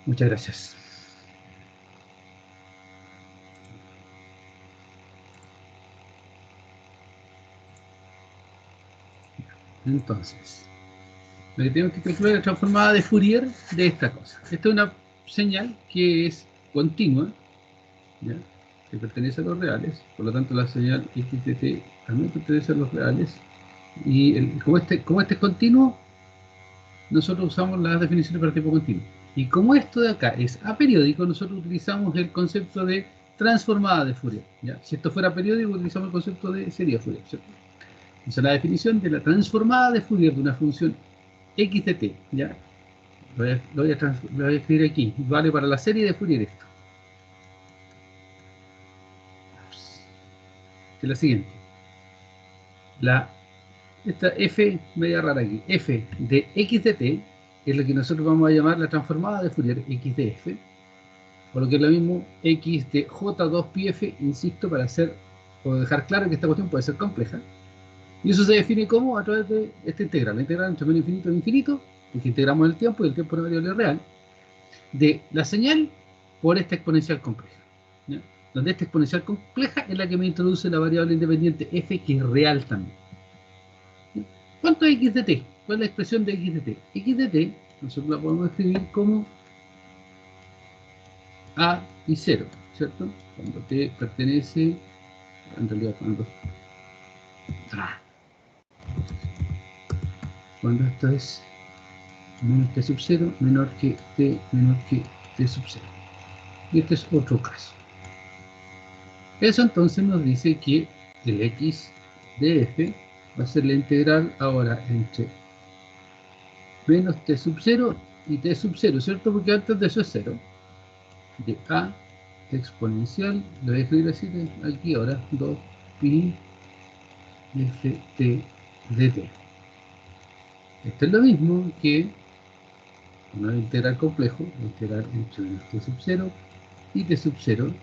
Muchas gracias. Entonces, lo que tenemos que calcular es la transformada de Fourier de esta cosa. Esta es una señal que es continua, ¿ya? Que pertenece a los reales, por lo tanto la señal x de t también pertenece a los reales. Y como este es continuo, nosotros usamos las definiciones para tiempo continuo. Y como esto de acá es aperiódico, nosotros utilizamos el concepto de transformada de Fourier, ¿ya? Si esto fuera periódico, utilizamos el concepto de serie Fourier, ¿cierto? Entonces, la definición de la transformada de Fourier de una función x de t, ¿ya? Lo voy a escribir aquí. Vale para la serie de Fourier esto. Que es la siguiente. Esta f media rara aquí. F de x de t es lo que nosotros vamos a llamar la transformada de Fourier x de f. Por lo que es lo mismo x de j2πf, insisto, para hacer o dejar claro que esta cuestión puede ser compleja. Y eso se define como a través de esta integral. La integral entre menos infinito e infinito, que integramos el tiempo y el tiempo es una variable real, de la señal por esta exponencial compleja, ¿ya? Donde esta exponencial compleja es la que me introduce la variable independiente f, que es real también, ¿ya? ¿Cuánto es x de t? ¿Cuál es la expresión de x de t? X de t nosotros la podemos escribir como a y 0, ¿cierto? Cuando t pertenece, en realidad cuando esto es menos t sub 0 menor que t sub 0. Y este es otro caso. Eso entonces nos dice que el x de f va a ser la integral ahora entre menos t sub 0 y t sub 0, ¿cierto? Porque antes de eso es 0. De a exponencial, lo voy a escribir así aquí ahora, 2pi ft de t. Esto es lo mismo que una integral complejo, la integral entre menos t sub 0 y t sub 0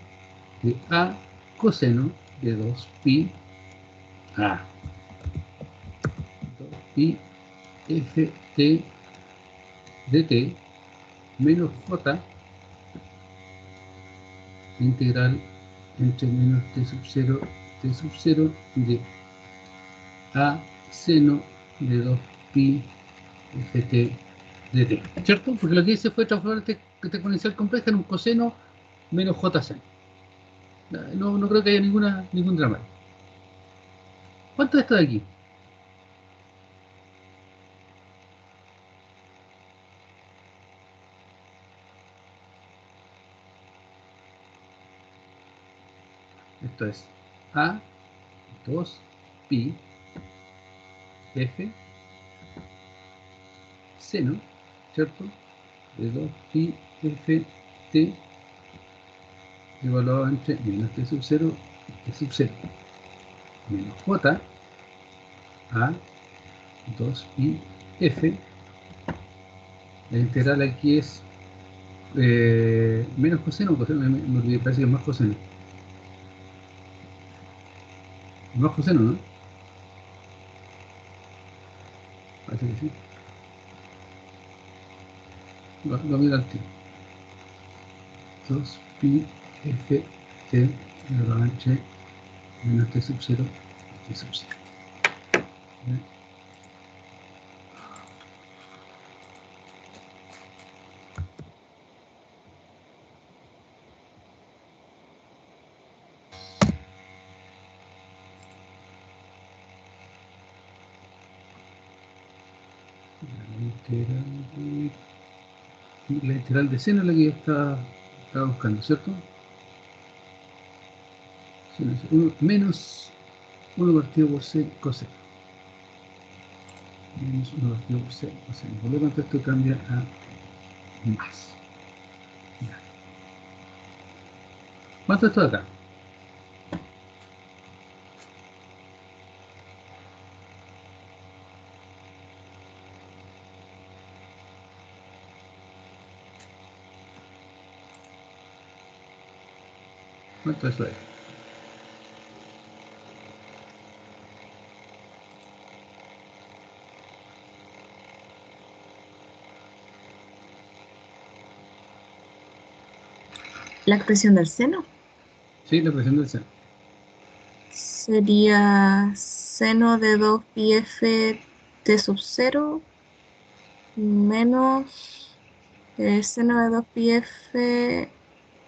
de a coseno de 2pi a 2pi ft de t menos j integral entre menos t sub 0 de a seno de 2pi ft de t, ¿cierto? Porque lo que hice fue transformar esta exponencial compleja en un coseno menos j seno. No creo que haya ningún drama. ¿Cuánto es esto de aquí? Esto es a 2pi f seno, ¿cierto? De 2pi f t evaluado entre menos t sub 0 y t sub 0 menos j a 2pi f. La integral aquí es menos coseno o coseno, me olvidé, parece que es más coseno. Más coseno, ¿no? Parece que sí. Lo miro al tiro. 2pi f t elevado entre menos t sub 0 y t sub 0. La integral de seno es la que yo estaba buscando, ¿cierto? Menos 1 partido por c coseno. Menos 1 partido por c coseno. Por lo tanto, esto cambia a más. Ya. ¿Cuánto es esto de acá? ¿Cuánto es eso de acá? La expresión del seno Sí, la expresión del seno. sería seno de 2pi f t sub 0 menos seno de 2pi f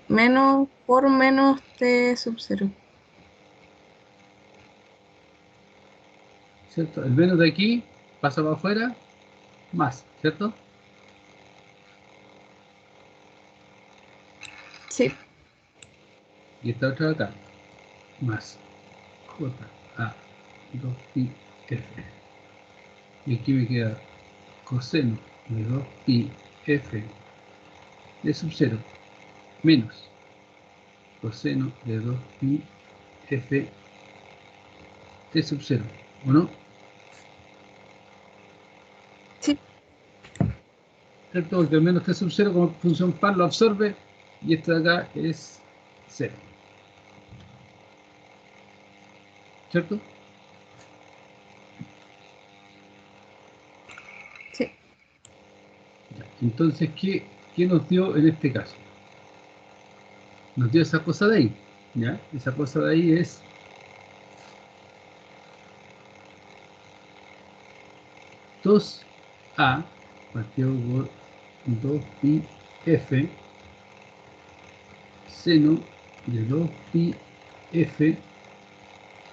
menos por menos t sub 0. ¿Cierto? El menos de aquí pasa para afuera, más, ¿cierto? Sí, Y esta otra de acá, más j a 2pi f. Y aquí me queda coseno de 2pi f de sub 0 menos coseno de 2pi f t sub 0, ¿o no? sí, ¿Cierto? Porque al menos t sub 0 como función par lo absorbe y esto de acá es 0, ¿cierto? sí. Entonces, ¿qué nos dio en este caso? Nos dio esa cosa de ahí, ¿ya? Esa cosa de ahí es dos a partido por 2pi f seno de 2pi f.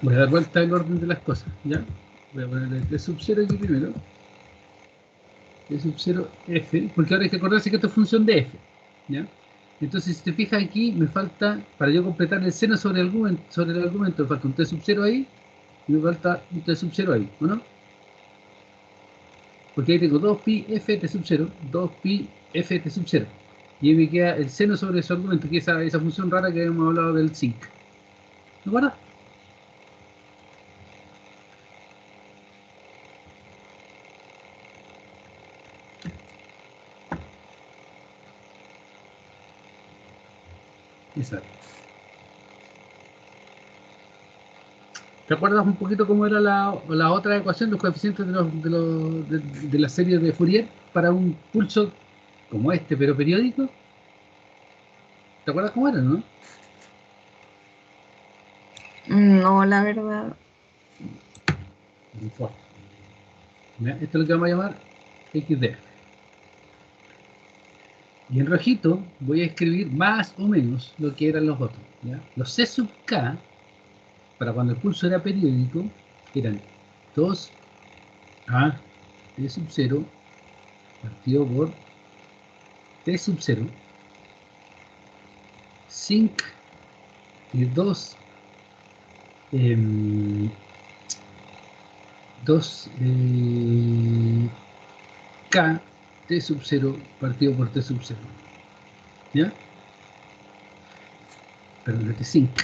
Voy a dar vuelta el orden de las cosas, ¿ya? Voy a poner el t sub 0 aquí primero. T sub 0 f, porque ahora hay que acordarse que esto es función de f, ¿ya? Entonces, si te fijas aquí, me falta, para yo completar el seno sobre el argumento, me falta un t sub 0 ahí y me falta un t sub 0 ahí, ¿o no? Porque ahí tengo 2pi f t sub 0, 2pi f t sub 0. Y ahí me queda el seno sobre su argumento, que es esa función rara que hemos hablado del zinc. ¿De acuerdo? Exacto. ¿Te acuerdas un poquito cómo era la otra ecuación, los coeficientes de la serie de Fourier para un pulso como este, pero periódico? ¿Te acuerdas cómo era, no? No, la verdad. ¿Ya? Esto es lo que vamos a llamar XDF. Y en rojito voy a escribir más o menos lo que eran los otros, ¿ya? Los C sub K, para cuando el pulso era periódico, eran 2 a T sub 0 partido por T sub 0 zinc y 2 K T sub 0 partido por T sub 0, ¿ya? Perdón, este zinc.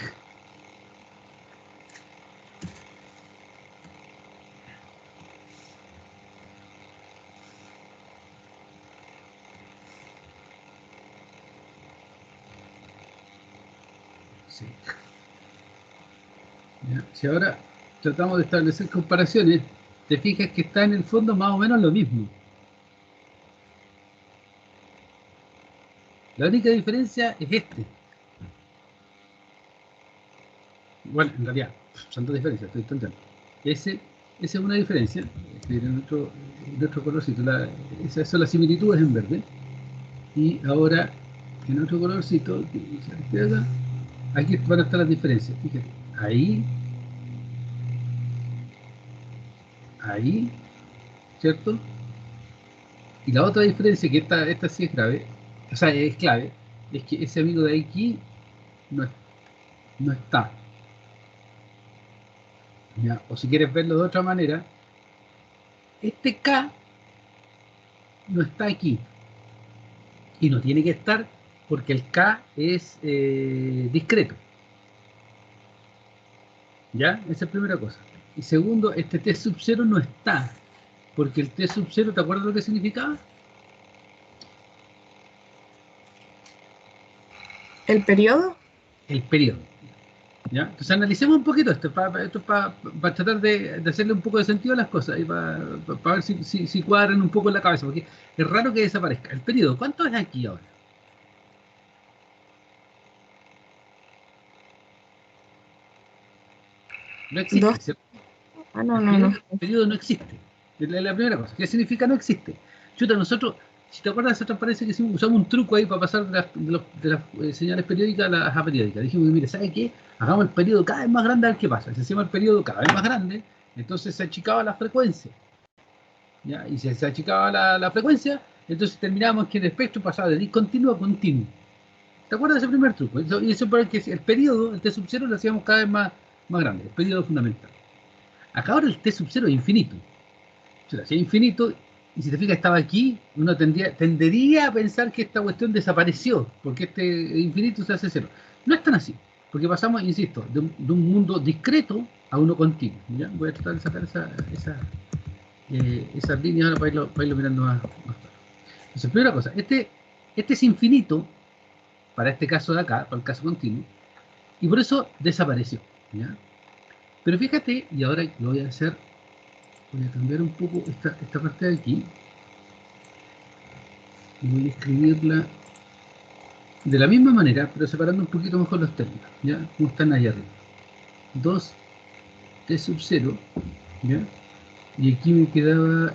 Zinc. ¿Ya? Si ahora tratamos de establecer comparaciones, te fijas que está en el fondo más o menos lo mismo. La única diferencia es este. Bueno, en realidad, son dos diferencias, estoy intentando. Esa es una diferencia, en otro colorcito. Esas son las similitudes en verde. Y ahora, en otro colorcito, aquí van a estar las diferencias. Fíjate, ahí, ¿cierto? Y la otra diferencia, que esta sí es grave, o sea, es clave, es que ese amigo de aquí no, no está. ¿Ya? O si quieres verlo de otra manera, este K no está aquí. Y no tiene que estar porque el K es discreto. ¿Ya? Esa es la primera cosa. Y segundo, este T sub 0 no está. Porque el T sub 0, ¿te acuerdas lo que significaba? ¿El periodo? El periodo. ¿Ya? Entonces analicemos un poquito esto, para tratar de hacerle un poco de sentido a las cosas y para ver si cuadran un poco en la cabeza, porque es raro que desaparezca. El periodo, ¿cuánto es aquí ahora? No existe, ¿cierto? El periodo no existe. Es la primera cosa. ¿Qué significa no existe? Chuta, nosotros, si te acuerdas de esa transparencia que hicimos, usamos un truco ahí para pasar de las señales periódicas a las aperiódicas. Dijimos, mire, ¿sabe qué? Hagamos el periodo cada vez más grande a ver qué pasa. Si hacemos el periodo cada vez más grande, entonces se achicaba la frecuencia. ¿Ya? Y si se achicaba la frecuencia, entonces terminábamos que el espectro pasaba de discontinuo a continuo. ¿Te acuerdas de ese primer truco? Y eso para que el periodo, el T sub 0, lo hacíamos cada vez más grande, el periodo fundamental. Acá ahora el T sub 0 es infinito. Si es infinito, y si te fijas estaba aquí, uno tendería a pensar que esta cuestión desapareció, porque este infinito se hace cero. No es tan así, porque pasamos, insisto, de un mundo discreto a uno continuo. ¿Ya? Voy a tratar de sacar esas líneas ahora para irlo mirando más claro. Entonces, primera cosa, este es infinito, para este caso de acá, para el caso continuo, y por eso desapareció. ¿Ya? Pero fíjate, y ahora lo voy a hacer, voy a cambiar un poco esta parte de aquí, y voy a escribirla de la misma manera, pero separando un poquito mejor los términos, ¿ya? Como están ahí arriba. 2 T sub 0, ¿ya? Y aquí me quedaba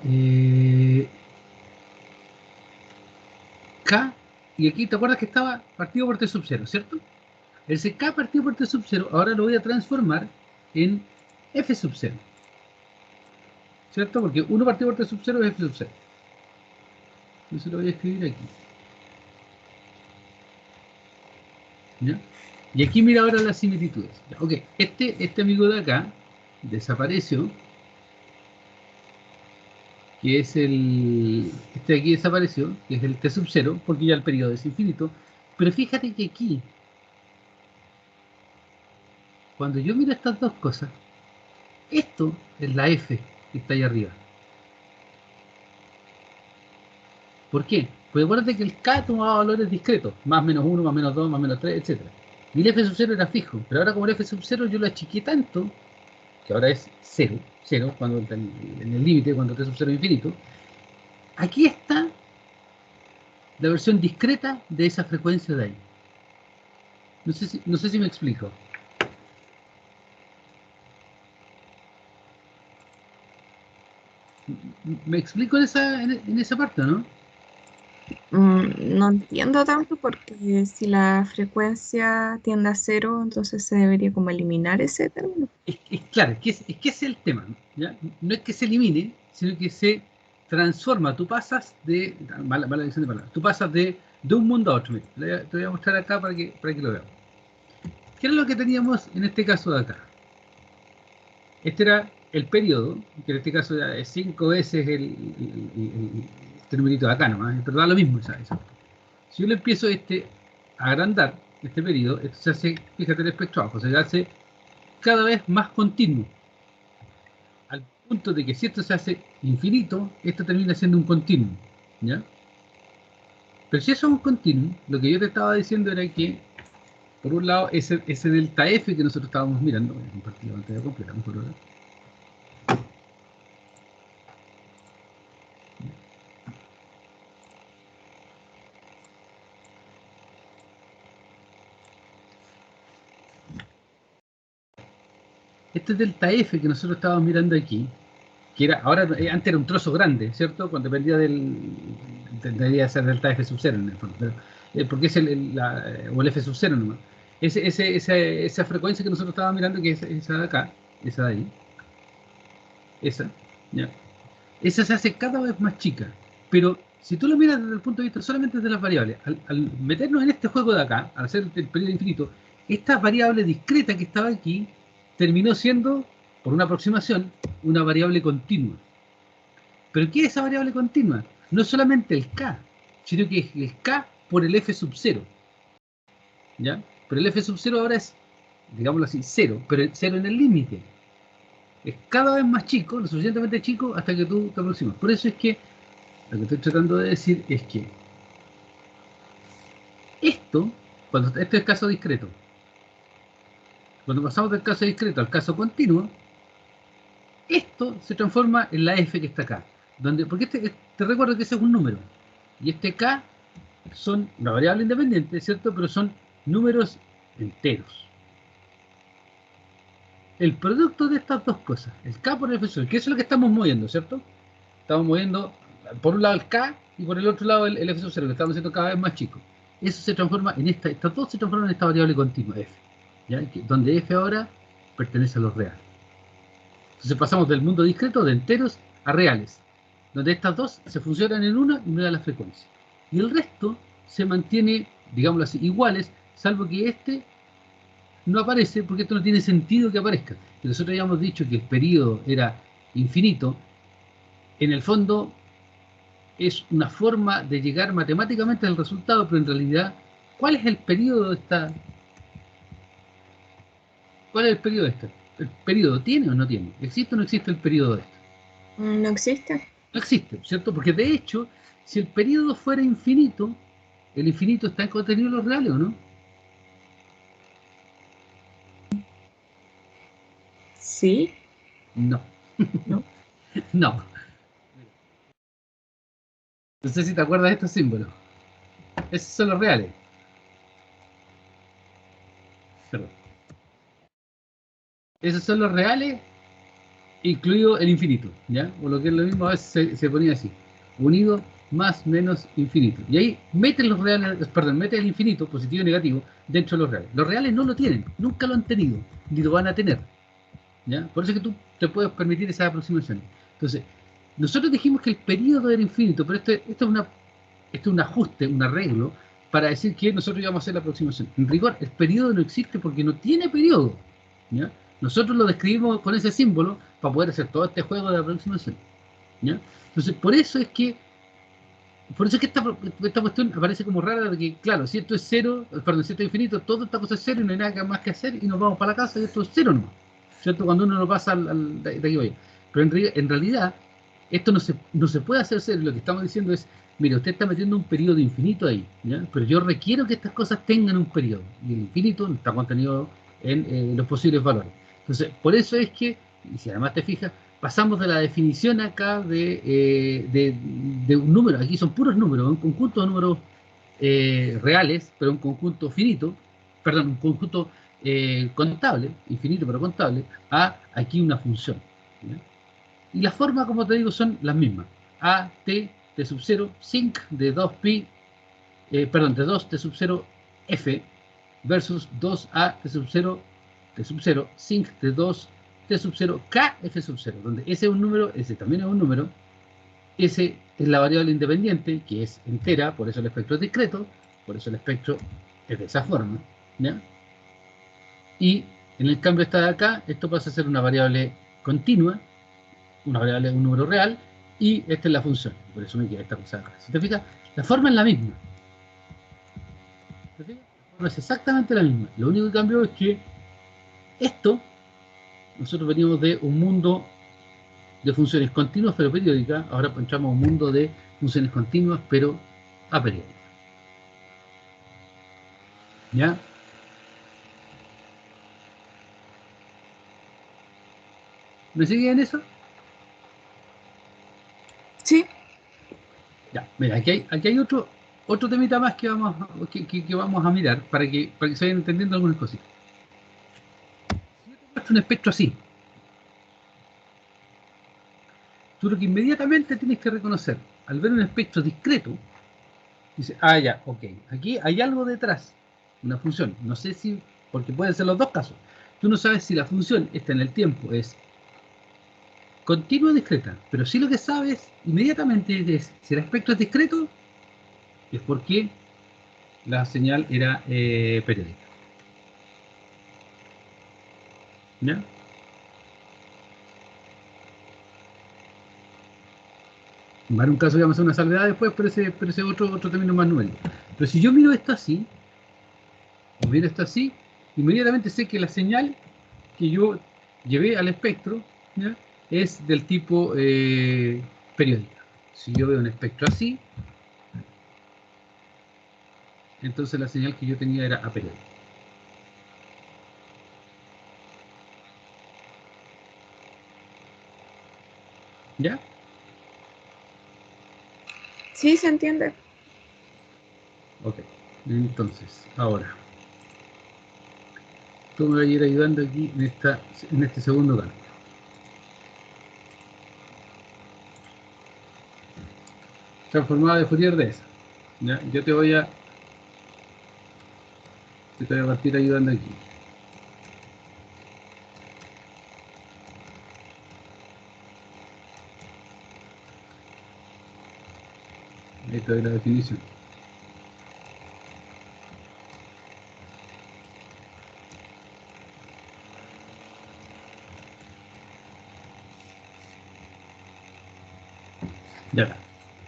K, y aquí te acuerdas que estaba partido por T sub 0, ¿cierto? Ese K partido por T sub 0, ahora lo voy a transformar en F sub 0, ¿cierto? Porque 1 partido por T sub 0 es F sub 0. Entonces lo voy a escribir aquí. ¿Ya? Y aquí mira ahora las similitudes. ¿Ya? Ok, este amigo de acá desapareció, que es este de aquí desapareció, que es el T sub 0, porque ya el periodo es infinito. Pero fíjate que aquí, cuando yo miro estas dos cosas, esto es la F que está ahí arriba. ¿Por qué? Porque acuérdate que el K tomaba valores discretos, más menos 1, más menos 2, más menos 3, etc. Y el F sub 0 era fijo, pero ahora como el F sub 0 yo lo achiqué tanto, que ahora es 0, cuando en el límite, cuando T sub 0 es infinito. Aquí está la versión discreta de esa frecuencia de ahí. No sé si me explico. ¿Me explico en esa parte, no? No entiendo tanto porque si la frecuencia tiende a cero, entonces se debería como eliminar ese término. Claro, es que ese es el tema, ¿ya? No es que se elimine, sino que se transforma. Tú pasas de, mala edición de palabras, tú pasas de un mundo a otro. Mira, te voy a mostrar acá para que lo veamos. ¿Qué era lo que teníamos en este caso de acá? Este era el periodo, que en este caso ya es 5 veces este numerito de acá nomás, pero da lo mismo eso. Si yo le empiezo a agrandar este periodo, esto se hace, fíjate el espectro abajo, se hace cada vez más continuo, al punto de que si esto se hace infinito, esto termina siendo un continuo, ¿ya? Pero si eso es un continuo, lo que yo te estaba diciendo era que, por un lado, ese delta F que nosotros estábamos mirando, voy a compartir la pantalla completa, mejor ahora. Este delta F que nosotros estábamos mirando aquí, que era, ahora antes era un trozo grande, ¿cierto? Cuando dependía debería ser delta F sub 0 en el fondo, pero, porque es o el F sub 0 nomás. Esa frecuencia que nosotros estábamos mirando, que es esa de acá, esa de ahí, esa, ¿ya? Esa se hace cada vez más chica, pero si tú lo miras desde el punto de vista solamente de las variables, al meternos en este juego de acá, al hacer el periodo infinito, esta variable discreta que estaba aquí terminó siendo, por una aproximación, una variable continua. ¿Pero qué es esa variable continua? No es solamente el K, sino que es el K por el F sub 0. ¿Ya? Pero el F sub 0 ahora es, digámoslo así, 0, pero 0 en el límite. Es cada vez más chico, lo suficientemente chico, hasta que tú te aproximas. Por eso es que lo que estoy tratando de decir es que esto es caso discreto. Cuando pasamos del caso discreto al caso continuo, esto se transforma en la F que está acá. Porque te recuerdo que ese es un número. Y este K son una variable independiente, ¿cierto? Pero son números enteros. el producto de estas dos cosas, el K por el F0, que eso es lo que estamos moviendo, ¿cierto? Estamos moviendo por un lado el K y por el otro lado el F0, que estamos haciendo cada vez más chico. Eso se transforma en estas dos se transforman en esta variable continua, F, ¿ya? Donde F ahora pertenece a los reales. Entonces pasamos del mundo discreto, de enteros, a reales, donde estas dos se funcionan en una y me da la frecuencia. Y el resto se mantiene, digámoslo así, iguales, salvo que este no aparece porque esto no tiene sentido que aparezca. Y nosotros habíamos dicho que el periodo era infinito. En el fondo es una forma de llegar matemáticamente al resultado, pero en realidad, ¿cuál es el periodo de esta? ¿Cuál es el periodo de esta? ¿El periodo tiene o no tiene? ¿Existe o no existe el periodo de esta? No existe. No existe, ¿cierto? Porque de hecho, si el periodo fuera infinito, ¿el infinito está en contenido de los reales o no? Sí, No. ¿no? No. No sé si te acuerdas de estos símbolos. Esos son los reales. Perdón. Esos son los reales, incluido el infinito, ¿ya? O lo que es lo mismo, a veces se ponía así. Unido más menos infinito. Y ahí mete los reales, perdón, mete el infinito, positivo y negativo, dentro de los reales. Los reales no lo tienen, nunca lo han tenido, ni lo van a tener. ¿Ya? Por eso es que tú te puedes permitir esa aproximación. Entonces, nosotros dijimos que el periodo era infinito, pero esto es un ajuste, un arreglo, para decir que nosotros íbamos a hacer la aproximación. En rigor, el periodo no existe porque no tiene periodo, ¿ya? Nosotros lo describimos con ese símbolo para poder hacer todo este juego de aproximación, ¿ya? Entonces, por eso es que esta cuestión aparece como rara, de que, claro, si esto es cero, perdón, si esto es infinito, toda esta cosa es cero y no hay nada más que hacer y nos vamos para la casa y esto es cero nomás, ¿cierto? Cuando uno lo pasa de aquí a allá. Pero en realidad, esto no se puede hacer cero. Lo que estamos diciendo es, mire, usted está metiendo un periodo infinito ahí, ¿ya? Pero yo requiero que estas cosas tengan un periodo. Y el infinito no está contenido en los posibles valores. Entonces, por eso es que, y si además te fijas, pasamos de la definición acá de un número, aquí son puros números, un conjunto de números reales, pero un conjunto finito, perdón, un conjunto contable, infinito pero contable, a aquí una función, ¿ya? Y las formas, como te digo, son las mismas. A, T, T sub 0, sinc de 2pi, perdón, de 2 T sub 0 F versus 2A T sub 0 T sub 0, sinc de 2 T sub 0 K F sub 0, donde ese es un número, ese también es un número, ese es la variable independiente, que es entera, por eso el espectro es discreto, por eso el espectro es de esa forma, ¿ya? Y en el cambio esta de acá, esto pasa a ser una variable continua, una variable, un número real, y esta es la función, por eso me queda esta cosa acá. Si te fijas, la forma es la misma, ¿te fijas? La forma es exactamente la misma, lo único que cambió es que esto, nosotros veníamos de un mundo de funciones continuas pero periódicas, ahora entramos a un mundo de funciones continuas pero aperiódicas. ¿Ya? ¿Me siguen en eso? Sí, Ya, mira, aquí hay otro temita más que vamos a mirar para que se vayan entendiendo algunas cositas. Si yo te muestro un espectro así, tú lo que inmediatamente tienes que reconocer al ver un espectro discreto, dices, ah, ya, ok, aquí hay algo detrás, una función. No sé si, porque pueden ser los dos casos. Tú no sabes si la función está en el tiempo, es continua o discreta, pero sí lo que sabes inmediatamente es si el espectro es discreto, es porque la señal era periódica. ¿Ya? Va a un caso que vamos a hacer una salvedad después, pero ese otro término más nuevo. Pero si yo miro esto así, o miro esto así, inmediatamente sé que la señal que yo llevé al espectro, ¿ya?, es del tipo periódica. Si yo veo un espectro así, entonces la señal que yo tenía era aperiódica. ¿Ya? sí se entiende. Ok. Entonces, ahora, tú me vas a ir ayudando aquí en este segundo cálculo. Transformada de Fourier de esa. ¿Ya? Yo te voy a partir ayudando aquí. Ahí te doy la definición. Ya está.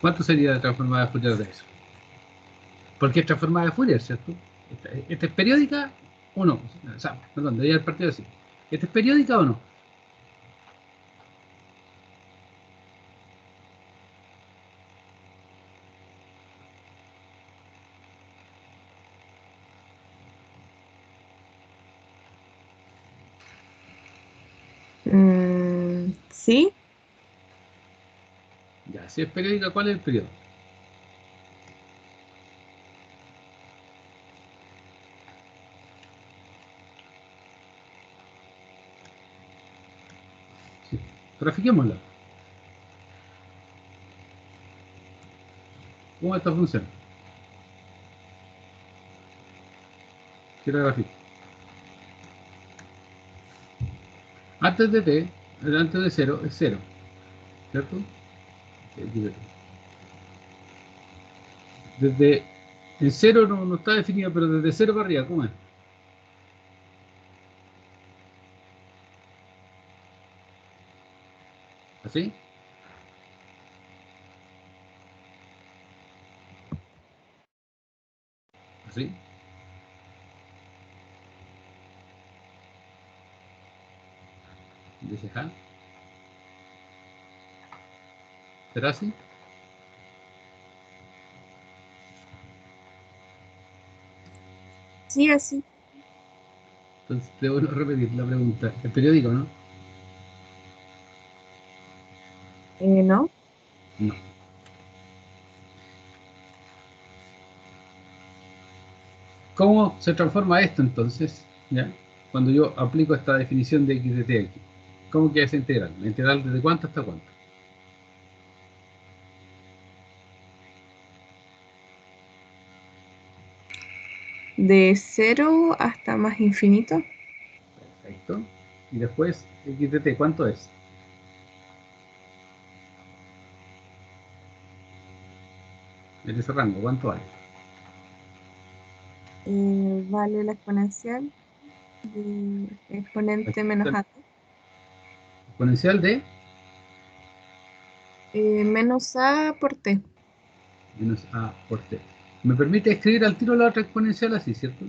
¿Cuánto sería la transformada de Fourier de eso? Porque es transformada de Fourier, ¿cierto? ¿Esta es periódica o no? O sea, perdón, debería haber partido así. ¿Esta es periódica o no? Sí. Ya, si es periódica, ¿cuál es el periodo? Sí. Grafiquémosla. ¿Cómo esta funciona? Quiero graficar. Antes de t, antes de 0 es 0, ¿cierto? Desde el 0 no está definido, pero desde 0 para arriba, ¿cómo es? ¿Así? ¿Así? Dice, ¿ah? ¿Será así? Sí, así. Entonces, debo repetir la pregunta. ¿El periódico, no? ¿No? No. ¿Cómo se transforma esto entonces? ¿Ya? Cuando yo aplico esta definición de x de t aquí. ¿Cómo queda esa integral? ¿La integral desde cuánto hasta cuánto? De 0 hasta más infinito. Perfecto. Y después, x de t, ¿cuánto es? En ese rango, ¿cuánto vale? Vale la exponencial de La exponente menos exponencial a. exponencial de Menos a por t. menos a por t. Me permite escribir al tiro la otra exponencial así, ¿cierto?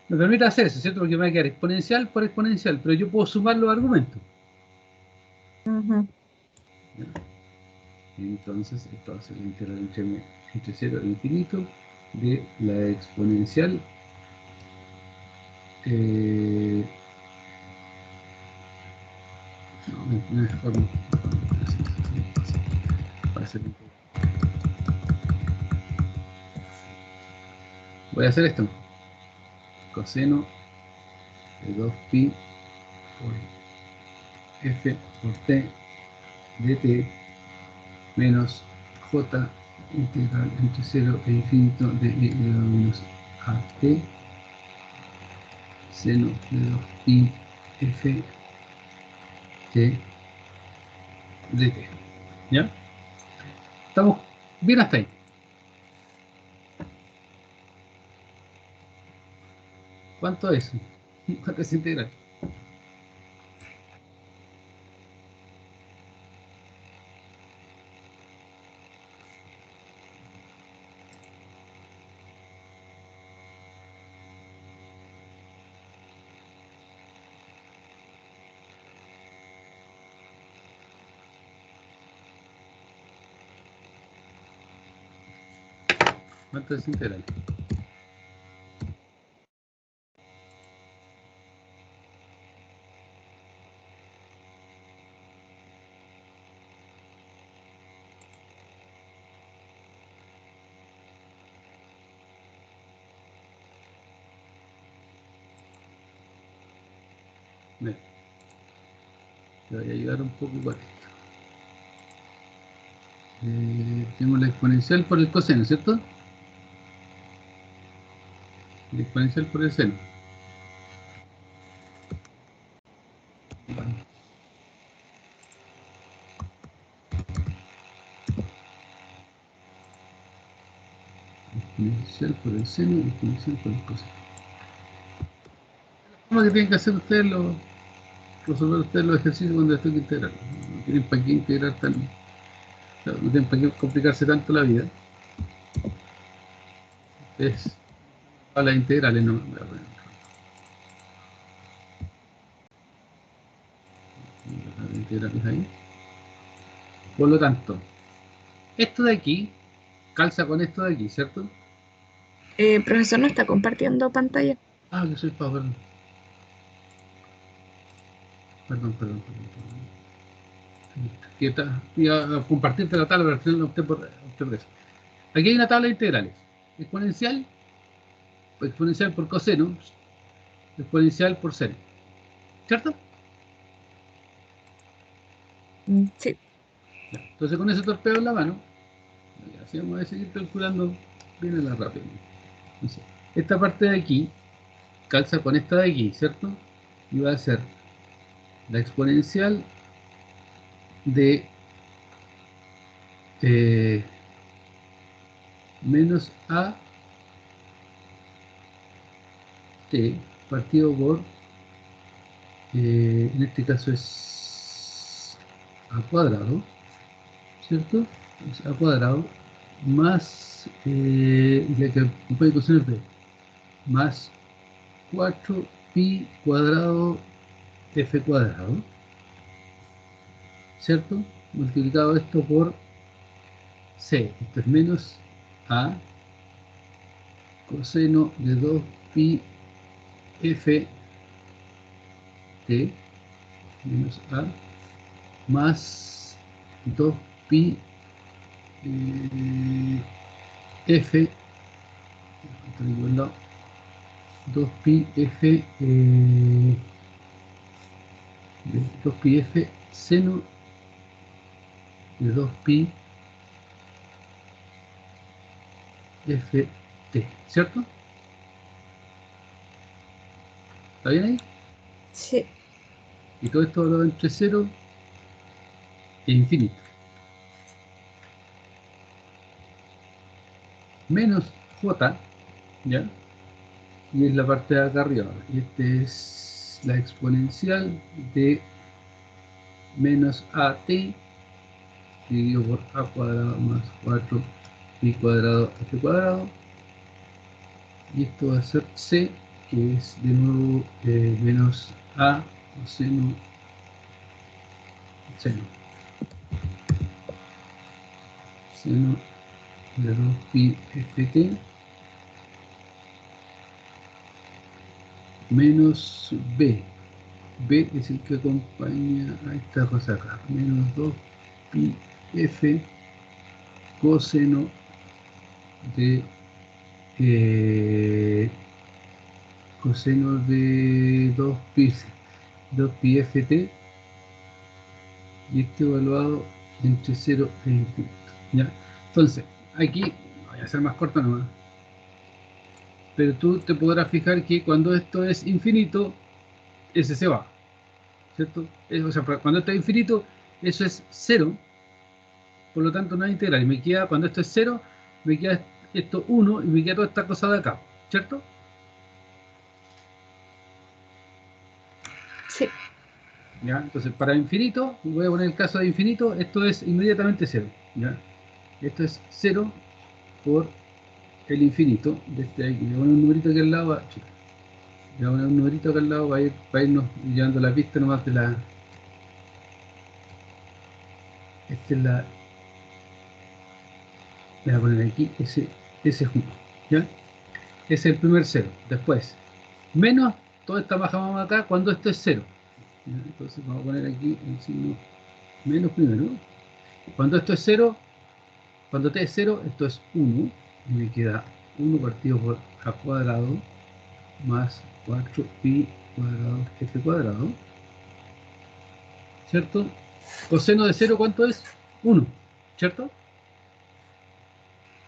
Me permite hacer eso, ¿cierto? Porque me va a quedar exponencial por exponencial, pero yo puedo sumar los argumentos. Ujú. ¿Ya? Entonces, esto va a ser la integral entre 0 e infinito de la exponencial no es forma va a ser, voy a hacer esto, coseno de 2pi por f por t de t menos j integral entre 0 e infinito de e elevado a menos a t seno de 2pi f t de t. ¿Ya? Estamos bien hasta ahí. ¿Cuánto es? ¿Cuánto es integral? ¿Cuánto es integral? Mira, te voy a ayudar un poco con esto. Tenemos la exponencial por el coseno, ¿cierto? La exponencial por el seno. Exponencial por el seno y exponencial por el coseno. ¿Cómo que tienen que hacer ustedes resolver ustedes los ejercicios cuando estoy que integrar? No tienen para qué integrar tan... O sea, no tienen para qué complicarse tanto la vida. Es a las integrales, no. Las integrales ahí. Por lo tanto, esto de aquí calza con esto de aquí, ¿cierto? Profesor, ¿no está compartiendo pantalla? Ah, que soy Pablo. Perdón. Voy a compartirte la tabla para tenerla usted por eso. Aquí hay una tabla de integrales. Exponencial por coseno, exponencial por seno. ¿Cierto? Sí. Ya. Entonces con ese torpedo en la mano, así vamos a seguir calculando bien a la rápida. Entonces, esta parte de aquí calza con esta de aquí, ¿cierto? Y va a ser la exponencial de menos a t partido por, en este caso es a cuadrado, ¿cierto? Es a cuadrado más la que puede coseno b más 4 pi cuadrado f cuadrado, ¿cierto? Multiplicado esto por c, esto es menos a coseno de 2 pi f t menos a más 2 pi f 2 pi f 2 pi f seno de 2 pi f t, ¿cierto? ¿Está bien ahí? Sí. Y todo esto valorado entre 0 e infinito. Menos j, ¿ya? Y es la parte de acá arriba. Y este es la exponencial de menos at dividido por a cuadrado más 4 pi cuadrado f cuadrado. Y esto va a ser c, que es de nuevo menos a coseno seno de 2 pi ft menos b. B es el que acompaña a esta cosa acá. Menos 2 pi f coseno de coseno de 2 pi ft, y este evaluado entre 0 e infinito. ¿Ya? Entonces, aquí voy a hacer más corto nomás, pero tú te podrás fijar que cuando esto es infinito, ese se va, ¿cierto? O sea, cuando esto es infinito, eso es 0, por lo tanto no hay integral, y me queda, cuando esto es 0, me queda esto 1 y me queda toda esta cosa de acá, ¿cierto? Sí. ¿Ya? Entonces, para infinito, voy a poner el caso de infinito, esto es inmediatamente 0, ¿ya? Esto es 0 por el infinito. Desde ahí, le voy a poner un numerito aquí al lado, le voy a poner un numerito acá al lado para irnos llevando la pista nomás de la... Esta es la... Voy a poner aquí ese es 1, ¿ya? Ese es el primer 0. Después, menos, toda esta bajamos acá cuando esto es 0. ¿Ya? Entonces vamos a poner aquí el signo menos primero. Cuando esto es 0, cuando t es 0, esto es 1. Y me queda 1 partido por a cuadrado más 4 pi cuadrado f cuadrado. ¿cierto? Coseno de 0, ¿cuánto es? 1, ¿cierto?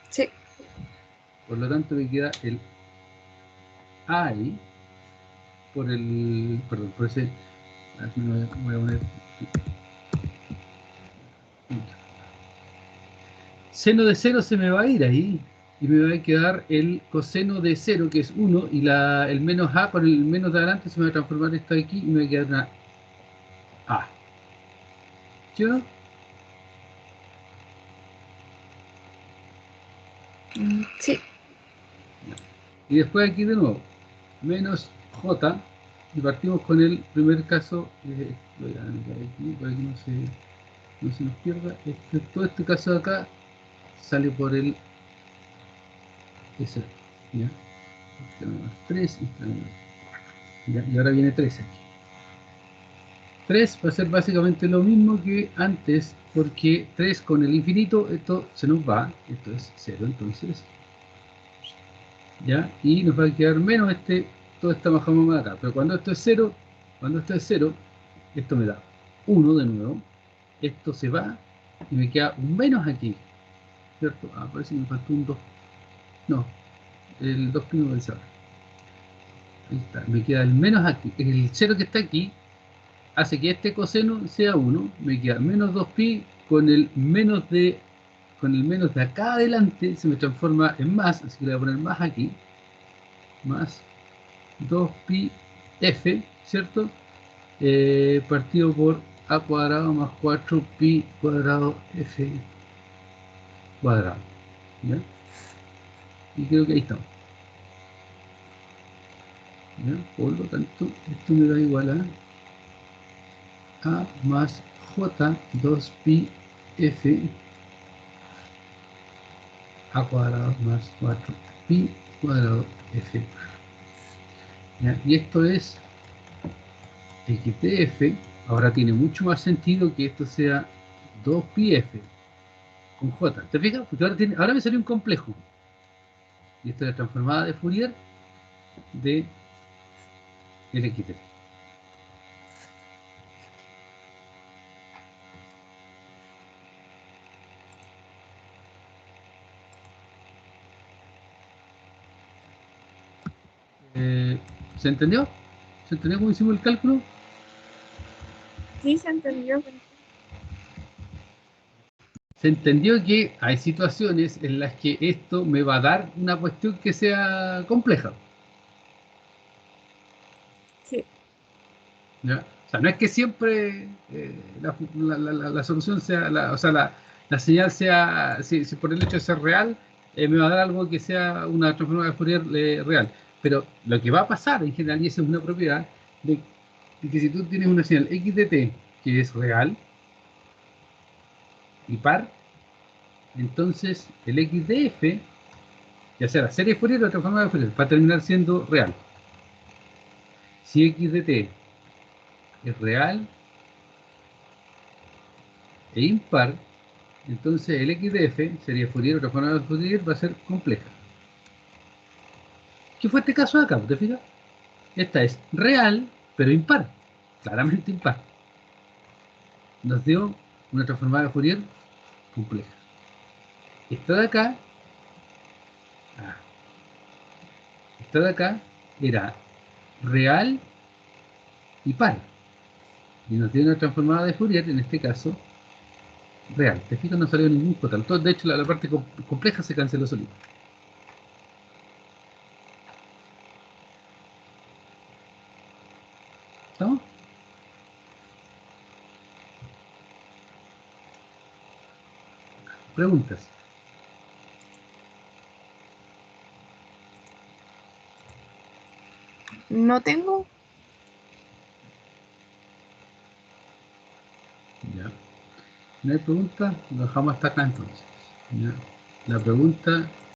Sí. Por lo tanto me queda el A ahí, perdón, por ese, voy a poner seno de 0 se me va a ir ahí y me va a quedar el coseno de 0 que es 1 y el menos A con el menos de adelante se me va a transformar esto aquí y me va a quedar una A. ¿Sí o no? Sí. Y después aquí de nuevo, menos J y partimos con el primer caso. Voy a anotar aquí para que no se nos pierda. Todo este caso de acá sale por el S. ¿Ya? Tenemos 3 y ahora viene 3 aquí. 3 va a ser básicamente lo mismo que antes, porque 3 con el infinito, esto se nos va, esto es 0, entonces, ¿ya? Y nos va a quedar menos toda esta majamama de acá. Pero cuando esto es 0, esto me da 1 de nuevo, esto se va y me queda un menos aquí, ¿cierto? Ah, parece que me faltó un 2. No, el 2 que no pensaba. Ahí está, me queda el menos aquí. El 0 que está aquí hace que este coseno sea 1, me queda menos 2pi con el menos de acá adelante se me transforma en más, así que le voy a poner más aquí, más 2pi f, ¿cierto? Partido por a cuadrado más 4pi cuadrado f cuadrado, ¿ya? Y creo que ahí estamos, ¿ya? Por lo tanto, esto me da igual a más j 2pi f a cuadrado más 4pi cuadrado f. ¿Ya? Y esto es x de f. Ahora tiene mucho más sentido que esto sea 2pi f con j. ¿Te fijas? Porque ahora me salió un complejo. Y esto es la transformada de Fourier de el x de f. ¿Se entendió? ¿Se entendió cómo hicimos el cálculo? Sí, se entendió. Se entendió que hay situaciones en las que esto me va a dar una cuestión que sea compleja. Sí. ¿Ya? O sea, no es que siempre la solución sea, o sea, la señal sea, si por el hecho de ser real, me va a dar algo que sea una transformada de Fourier real. Pero lo que va a pasar en general, y esa es una propiedad, de que si tú tienes una señal x de t que es real y par, entonces el x de f, ya sea la serie de Fourier o la transformada de Fourier, va a terminar siendo real. Si x de t es real e impar, entonces el x de f sería Fourier o transformada de Fourier va a ser compleja. ¿Qué fue este caso de acá? ¿Te fijas? Esta es real, pero impar. Claramente impar. Nos dio una transformada de Fourier compleja. Esta de acá, ah, esta de acá era real y par. Y nos dio una transformada de Fourier, en este caso, real. ¿Te fijas? No salió ningún total. De hecho, la parte compleja se canceló solita. ¿Estamos? Preguntas. No tengo. Ya. No hay pregunta, lo dejamos hasta acá entonces. ¿Ya? La pregunta